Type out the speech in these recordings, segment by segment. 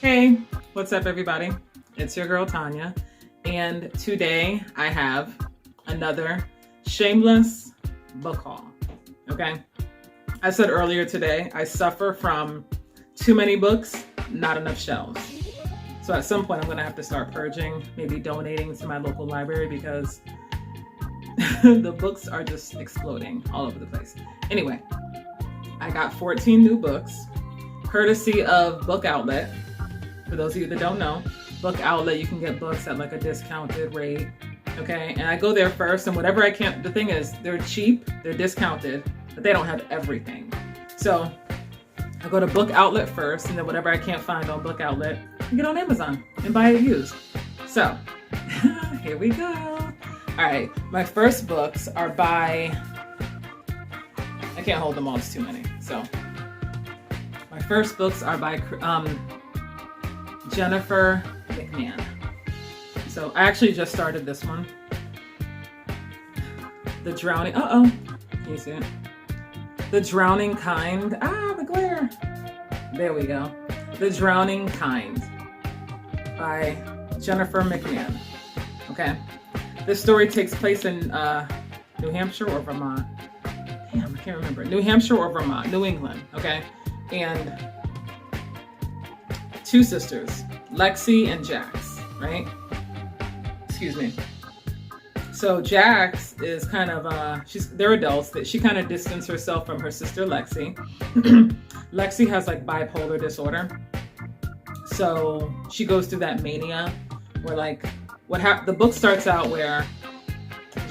Hey, what's up everybody? It's your girl Tanya, and today I have another shameless book haul. Okay, I said earlier today I suffer from too many books, not enough shelves. So at some point I'm gonna have to start purging, maybe donating to my local library because the books are just exploding all over the place. Anyway, I got 14 new books, courtesy of Book Outlet. For those of you that don't know, Book Outlet, you can get books at like a discounted rate, okay? And I go there first, and whatever I can, the thing is, they're cheap, they're discounted, but they don't have everything. So I go to Book Outlet first, and then whatever I can't find on Book Outlet, I get on Amazon and buy it used. So here we go. All right, my first books are by, I can't hold them all, it's too many. So my first books are by Jennifer McMahon. So I actually just started this one. The Drowning, can you see it? The Drowning Kind, the glare. There we go. The Drowning Kind by Jennifer McMahon. Okay. This story takes place in New Hampshire or Vermont. Damn, I can't remember. New Hampshire or Vermont, New England, okay? And two sisters, Lexi and Jax, right? Excuse me. So Jax is kind of, they're adults, that she kind of distanced herself from her sister Lexi. Lexi has like bipolar disorder. So she goes through that mania where like, the book starts out where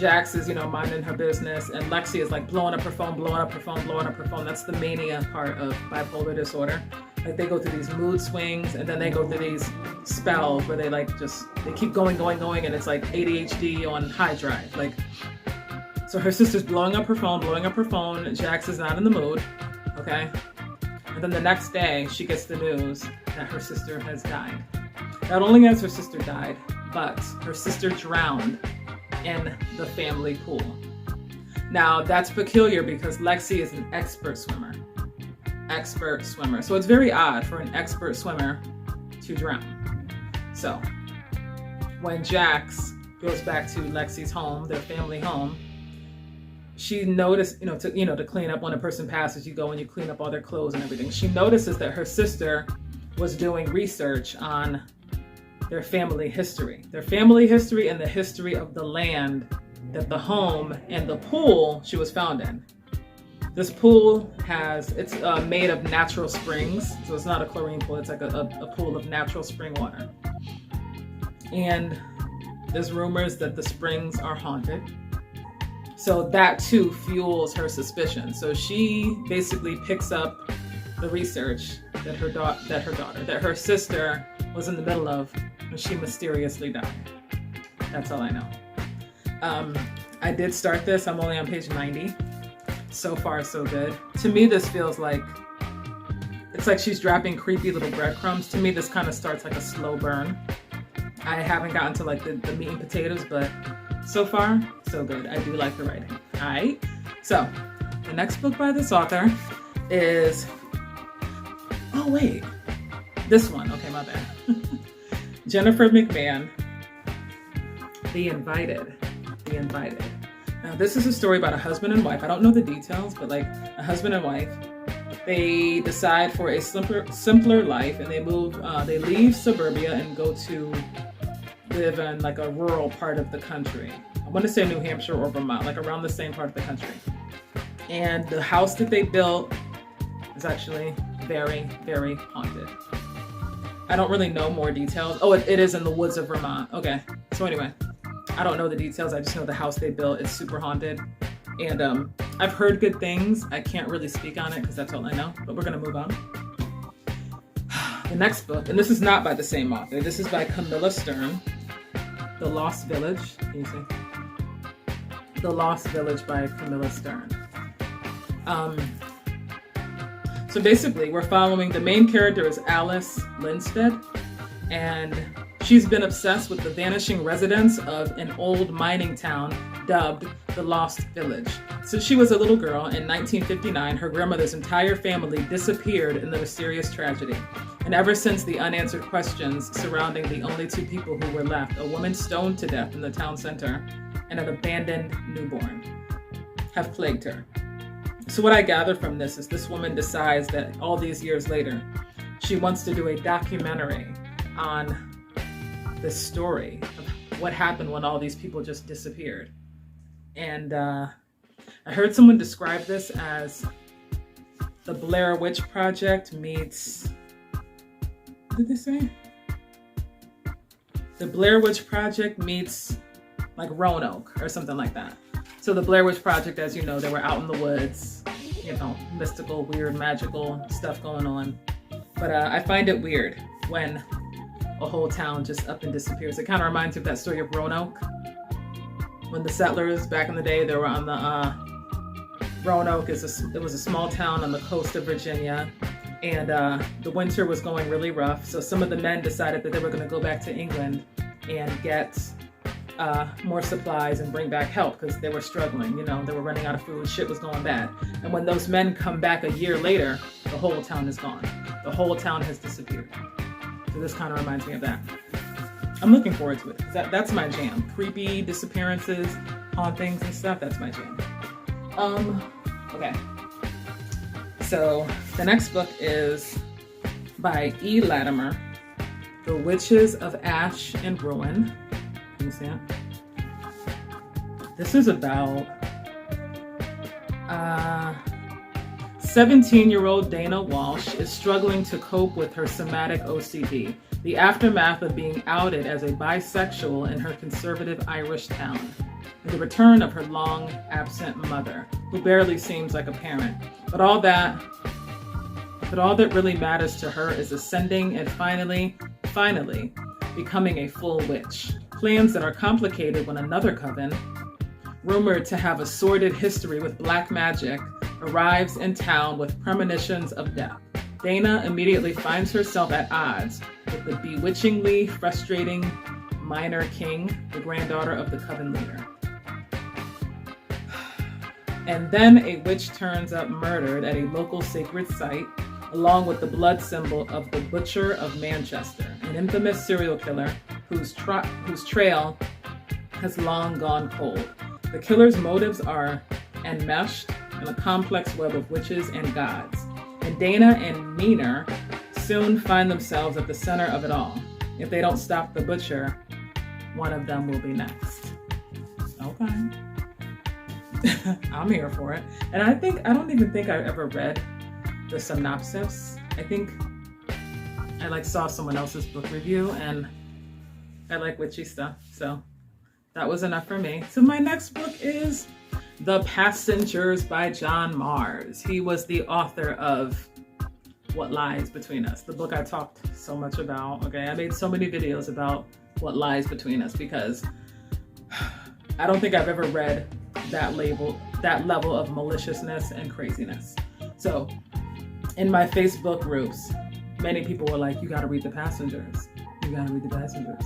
Jax is, minding her business, and Lexi is like blowing up her phone, blowing up her phone, blowing up her phone. That's the mania part of bipolar disorder. Like they go through these mood swings, and then they go through these spells where they keep going, and it's like ADHD on high drive. Like, so her sister's blowing up her phone, Jax is not in the mood, okay? And then the next day, she gets the news that her sister has died. Not only has her sister died, but her sister drowned in the family pool. Now, that's peculiar because Lexi is an expert swimmer. So it's very odd for an expert swimmer to drown. So when Jax goes back to Lexi's home, their family home, she noticed, to clean up, when a person passes, you go and you clean up all their clothes and everything. She notices that her sister was doing research on their family history and the history of the land that the home and the pool she was found in. This pool it's made of natural springs, so it's not a chlorine pool, it's like a pool of natural spring water. And there's rumors that the springs are haunted. So that too fuels her suspicion. So she basically picks up the research that her sister was in the middle of when she mysteriously died. That's all I know. I did start this, I'm only on page 90. So far, so good. To me, this feels like, it's like she's dropping creepy little breadcrumbs. To me, this kind of starts like a slow burn. I haven't gotten to like the meat and potatoes, but so far, so good. I do like the writing. All right. So the next book by this author is, this one. Okay, my bad. Jennifer McMahon, The Invited. Now, this is a story about a husband and wife. I don't know the details, but like a husband and wife, they decide for a simpler life, and they leave suburbia and go to live in like a rural part of the country. I want to say New Hampshire or Vermont, like around the same part of the country. And the house that they built is actually very, very haunted. I don't really know more details. Oh, it is in the woods of Vermont. Okay. So anyway, I don't know the details. I just know the house they built is super haunted. And I've heard good things. I can't really speak on it because that's all I know. But we're going to move on. The next book, and this is not by the same author. This is by Camilla Stern. The Lost Village. Can you see? The Lost Village by Camilla Stern. So basically, we're following, the main character is Alice Lindstedt, and she's been obsessed with the vanishing residents of an old mining town dubbed the Lost Village. Since she was a little girl in 1959, her grandmother's entire family disappeared in the mysterious tragedy. And ever since the unanswered questions surrounding the only two people who were left, a woman stoned to death in the town center and an abandoned newborn, have plagued her. So what I gather from this is this woman decides that all these years later, she wants to do a documentary on the story of what happened when all these people just disappeared. And I heard someone describe this as the Blair Witch Project meets, what did they say? The Blair Witch Project meets like Roanoke or something like that. So the Blair Witch Project, as you know, they were out in the woods, you know, mystical, weird, magical stuff going on. But I find it weird when a whole town just up and disappears. It kind of reminds me of that story of Roanoke. When the settlers back in the day, they were on the Roanoke. It was a small town on the coast of Virginia, and the winter was going really rough. So some of the men decided that they were going to go back to England and get more supplies and bring back help because they were struggling. You know, they were running out of food. Shit was going bad. And when those men come back a year later, the whole town is gone. The whole town has disappeared. So this kind of reminds me of that. I'm looking forward to it. That's my jam. Creepy disappearances, hauntings and stuff. That's my jam. Okay. So the next book is by E. Latimer, The Witches of Ash and Ruin. Can you see it? This is about 17-year-old Dana Walsh is struggling to cope with her somatic OCD, the aftermath of being outed as a bisexual in her conservative Irish town, and the return of her long-absent mother, who barely seems like a parent. But all that really matters to her is ascending and finally becoming a full witch. Plans that are complicated when another coven, rumored to have a sordid history with black magic, arrives in town with premonitions of death. Dana immediately finds herself at odds with the bewitchingly frustrating Minor King, the granddaughter of the coven leader. And then a witch turns up murdered at a local sacred site, along with the blood symbol of the Butcher of Manchester, an infamous serial killer whose trail has long gone cold. The killer's motives are enmeshed in a complex web of witches and gods. And Dana and Meaner soon find themselves at the center of it all. If they don't stop the butcher, one of them will be next. Okay. I'm here for it. And I don't even think I ever read the synopsis. I think I saw someone else's book review, and I like witchy stuff. So that was enough for me. So my next book is The Passengers by John Mars. He was the author of What Lies Between Us, the book I talked so much about. Okay, I made so many videos about what lies between us because I don't think I've ever read that level of maliciousness and craziness. So in my Facebook groups, many people were like, you gotta read The Passengers. You gotta read The Passengers.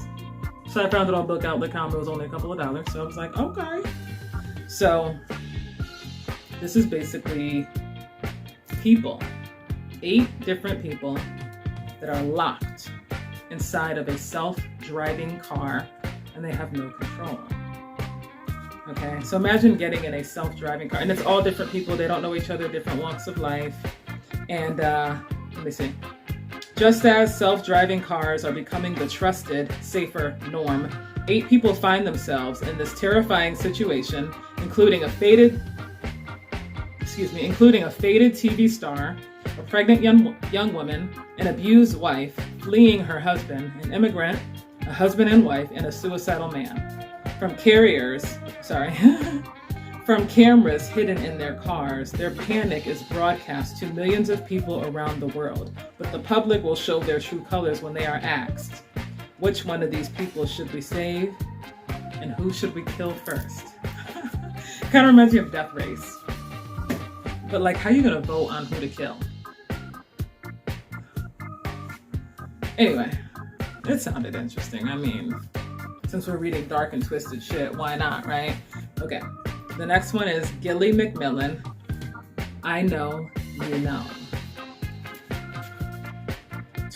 So I found it on Book Outlet Combo. It was only a couple of dollars. So I was like, okay. So this is basically people, 8 different people that are locked inside of a self-driving car and they have no control. Okay, so imagine getting in a self-driving car, and it's all different people. They don't know each other, different walks of life. And let me see. Just as self-driving cars are becoming the trusted, safer norm, 8 people find themselves in this terrifying situation, including a faded TV star, a pregnant young woman, an abused wife, fleeing her husband, an immigrant, a husband and wife, and a suicidal man. From cameras hidden in their cars, their panic is broadcast to millions of people around the world. But the public will show their true colors when they are asked, which one of these people should we save and who should we kill first? Kind of reminds me of Death Race. But how are you gonna vote on who to kill? Anyway, it sounded interesting. I mean, since we're reading dark and twisted shit, why not, right? Okay, the next one is Gilly McMillan, I Know You Know.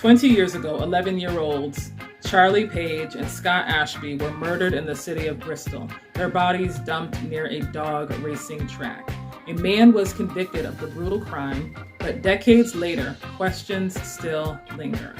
20 years ago, 11-year-olds Charlie Page and Scott Ashby were murdered in the city of Bristol, their bodies dumped near a dog racing track. A man was convicted of the brutal crime, but decades later, questions still linger.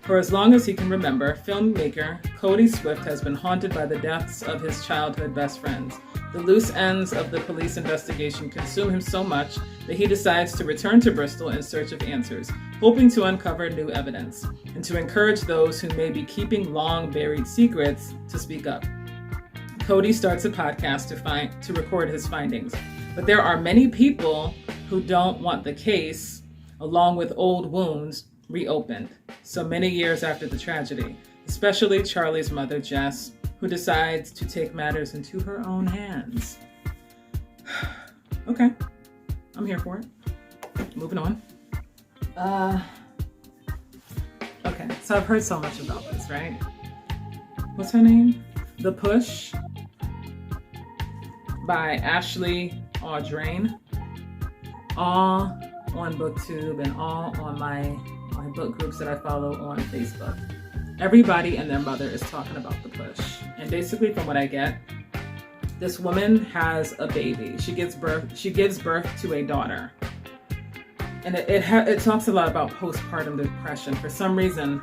For as long as he can remember, filmmaker Cody Swift has been haunted by the deaths of his childhood best friends. The loose ends of the police investigation consume him so much that he decides to return to Bristol in search of answers, hoping to uncover new evidence and to encourage those who may be keeping long-buried secrets to speak up. Cody starts a podcast to record his findings, but there are many people who don't want the case, along with old wounds, reopened so many years after the tragedy, especially Charlie's mother, Jess, who decides to take matters into her own hands. Okay, I'm here for it. Moving on. Okay, so I've heard so much about this, right? What's her name? The Push by Ashley Audrain. All on BookTube and all on my book groups that I follow on Facebook. Everybody and their mother is talking about The Push. And basically from what I get, this woman has a baby. She gives birth to a daughter. And it talks a lot about postpartum depression. For some reason,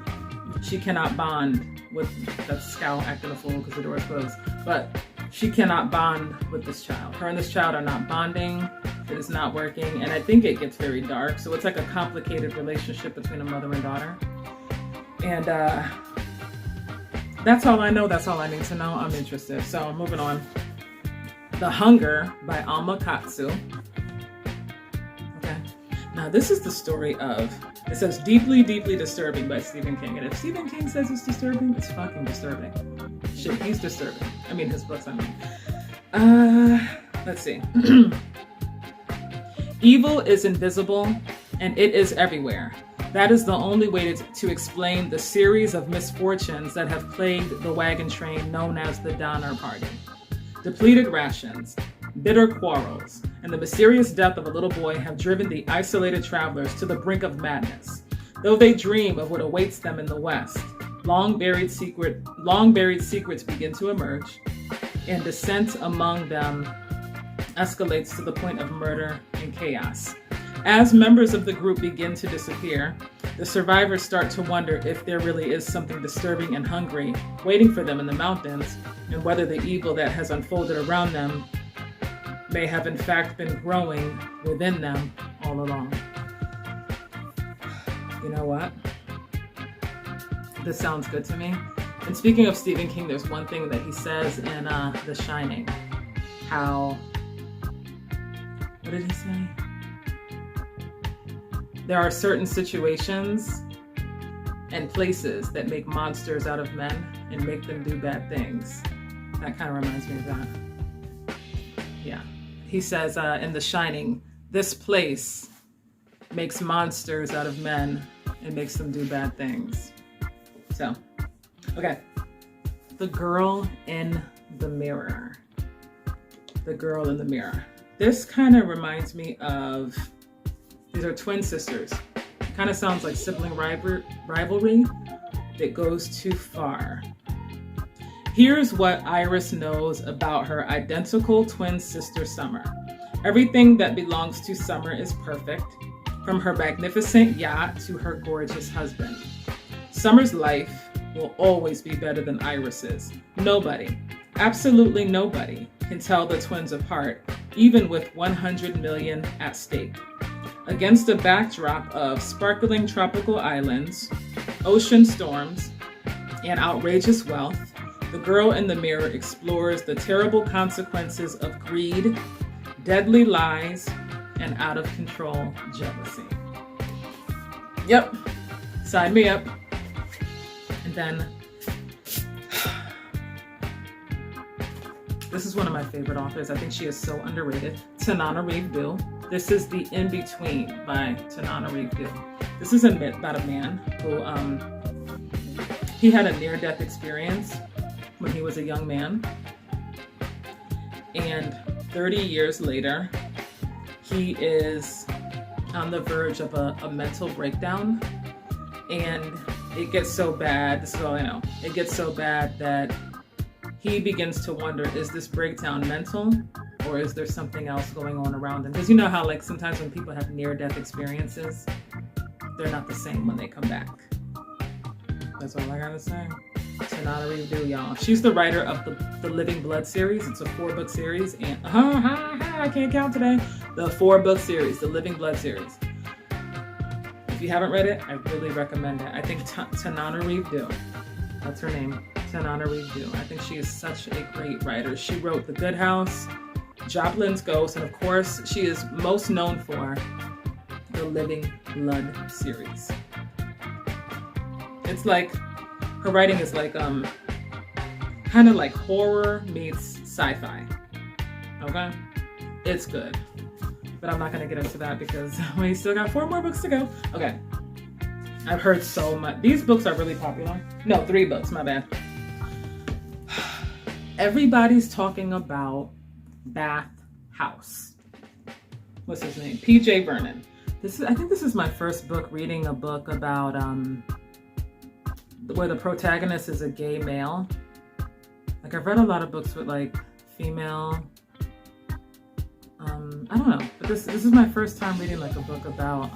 she cannot bond with, that's Scout acting a fool because the door is closed, but she cannot bond with this child. Her and this child are not bonding. It is not working. And I think it gets very dark. So it's like a complicated relationship between a mother and daughter. And that's all I know. That's all I need to know. I'm interested. So moving on. The Hunger by Alma Katsu. Okay. Now this is the story of, it says deeply, deeply disturbing by Stephen King. And if Stephen King says it's disturbing, it's fucking disturbing. Shit, he's disturbing. I mean, his books, I mean. Let's see. Evil is invisible and it is everywhere. That is the only way to explain the series of misfortunes that have plagued the wagon train known as the Donner Party. Depleted rations, bitter quarrels, and the mysterious death of a little boy have driven the isolated travelers to the brink of madness. Though they dream of what awaits them in the West, long buried secrets begin to emerge, and dissent among them escalates to the point of murder and chaos. As members of the group begin to disappear, the survivors start to wonder if there really is something disturbing and hungry waiting for them in the mountains, and whether the evil that has unfolded around them may have in fact been growing within them all along. You know what? This sounds good to me. And speaking of Stephen King, there's one thing that he says in The Shining. How, what did he say? There are certain situations and places that make monsters out of men and make them do bad things. That kind of reminds me of that. Yeah. He says in The Shining, this place makes monsters out of men and makes them do bad things. So, okay. The Girl in the Mirror. The Girl in the Mirror. This kind of reminds me of, these are twin sisters. It kind of sounds like sibling rivalry that goes too far. Here's what Iris knows about her identical twin sister Summer. Everything that belongs to Summer is perfect, from her magnificent yacht to her gorgeous husband. Summer's life will always be better than Iris's. Nobody, absolutely nobody, can tell the twins apart, even with 100 million at stake. Against a backdrop of sparkling tropical islands, ocean storms, and outrageous wealth, The Girl in the Mirror explores the terrible consequences of greed, deadly lies, and out-of-control jealousy. Yep, sign me up. And then, this is one of my favorite authors. I think she is so underrated. Tananarive Due. This is The In-Between by Tananarive Due. This is about a man who, he had a near-death experience when he was a young man. And 30 years later, he is on the verge of a mental breakdown. And it gets so bad, this is all I know, it gets so bad that he begins to wonder, is this breakdown mental or is there something else going on around him? Because you know how like sometimes when people have near-death experiences, they're not the same when they come back. That's all I gotta say. Tanana Redo, y'all. She's the writer of the Living Blood series. It's a 4-book series, and I can't count today. The 4-book series, the Living Blood series. If you haven't read it, I really recommend it. I think Tanana Redo, that's her name, Tanana Redo. I think she is such a great writer. She wrote The Good House, Joplin's Ghost, and of course, she is most known for the Living Blood series. It's like, her writing is like, kind of like horror meets sci-fi, okay? It's good. But I'm not gonna get into that because we still got 4 more books to go. Okay, I've heard so much. These books are really popular. No, 3 books, my bad. Everybody's talking about Bath House. What's his name? P.J. Vernon. I think this is my first book reading a book about where the protagonist is a gay male. Like I've read a lot of books with like female, I don't know, but this is my first time reading like a book about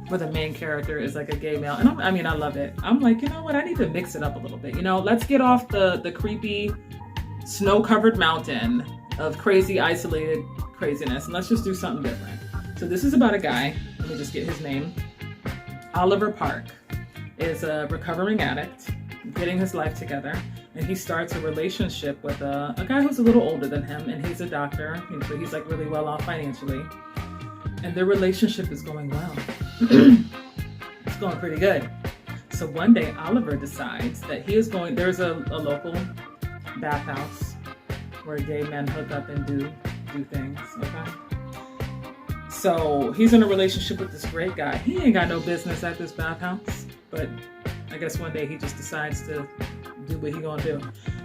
where the main character is like a gay male, and I mean I love it. I'm like, you know what, I need to mix it up a little bit. You know, let's get off the creepy snow-covered mountain of crazy isolated craziness, and let's just do something different. So this is about a guy. Let me just get his name. Oliver Park is a recovering addict, getting his life together, and he starts a relationship with a guy who's a little older than him, and he's a doctor, so he's like really well off financially, and their relationship is going well. It's going pretty good. So one day Oliver decides that he is going, there's a local bathhouse where gay men hook up and do things, okay? So he's in a relationship with this great guy. He ain't got no business at this bathhouse, but I guess one day he just decides to do what he gonna do.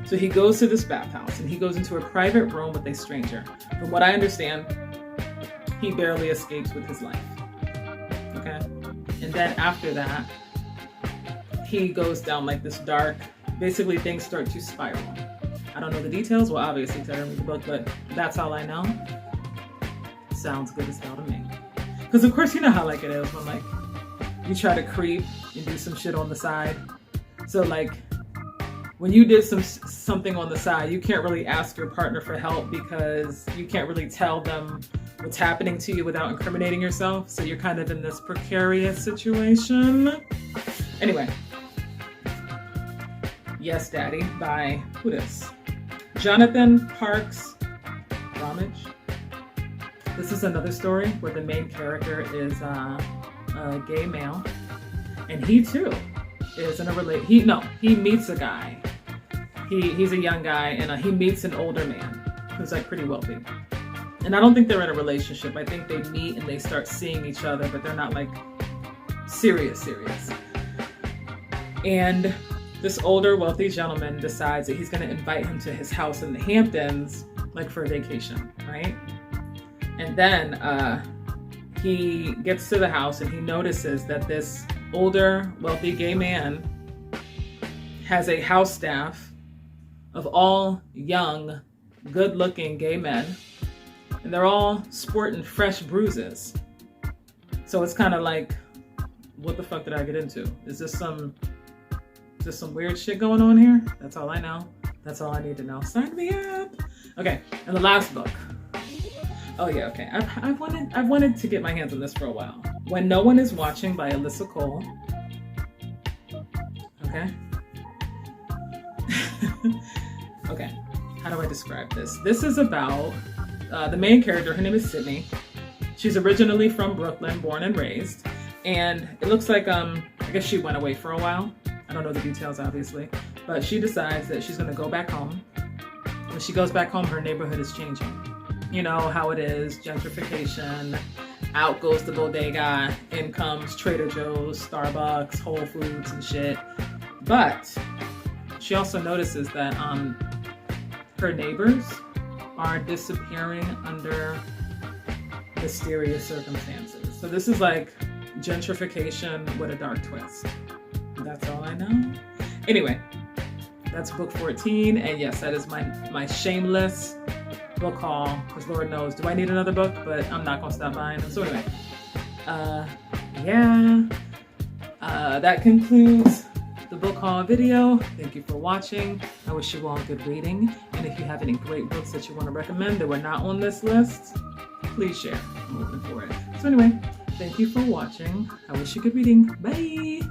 So he goes to this bathhouse and he goes into a private room with a stranger. From what I understand, he barely escapes with his life. Okay? And then after that, he goes down like this dark, basically things start to spiral. I don't know the details, well obviously because I didn't read the book, but that's all I know. Sounds good as hell to me. Because of course you know how like it is when like you try to creep and do some shit on the side. So like when you did something on the side, you can't really ask your partner for help because you can't really tell them what's happening to you without incriminating yourself. So you're kind of in this precarious situation. Anyway. Yes, Daddy by, who this? Jonathan Parks Ramage. This is another story where the main character is a gay male, and he too is in a he meets a guy. He's a young guy, and he meets an older man who's like pretty wealthy. And I don't think they're in a relationship. I think they meet and they start seeing each other, but they're not like serious. And this older wealthy gentleman decides that he's going to invite him to his house in the Hamptons, like for a vacation, right? And then he gets to the house and he notices that this older, wealthy gay man has a house staff of all young, good-looking gay men, and they're all sporting fresh bruises. So it's kind of like, what the fuck did I get into? Is this some weird shit going on here? That's all I know. That's all I need to know. Sign me up. Okay, and the last book. Oh yeah, okay. I've wanted to get my hands on this for a while. When No One Is Watching by Alyssa Cole. Okay. Okay. How do I describe this? This is about the main character. Her name is Sydney. She's originally from Brooklyn, born and raised. And it looks like, I guess she went away for a while. I don't know the details, obviously. But she decides that she's going to go back home. When she goes back home, her neighborhood is changing. You know how it is, gentrification, out goes the bodega, in comes Trader Joe's, Starbucks, Whole Foods and shit. But she also notices that her neighbors are disappearing under mysterious circumstances. So this is like gentrification with a dark twist. That's all I know. Anyway, that's book 14. And yes, that is my shameless book haul. Because Lord knows, do I need another book? But I'm not going to stop buying them. So anyway, that concludes the book haul video. Thank you for watching. I wish you all good reading. And if you have any great books that you want to recommend that were not on this list, please share. I'm open for it. So anyway, thank you for watching. I wish you good reading. Bye.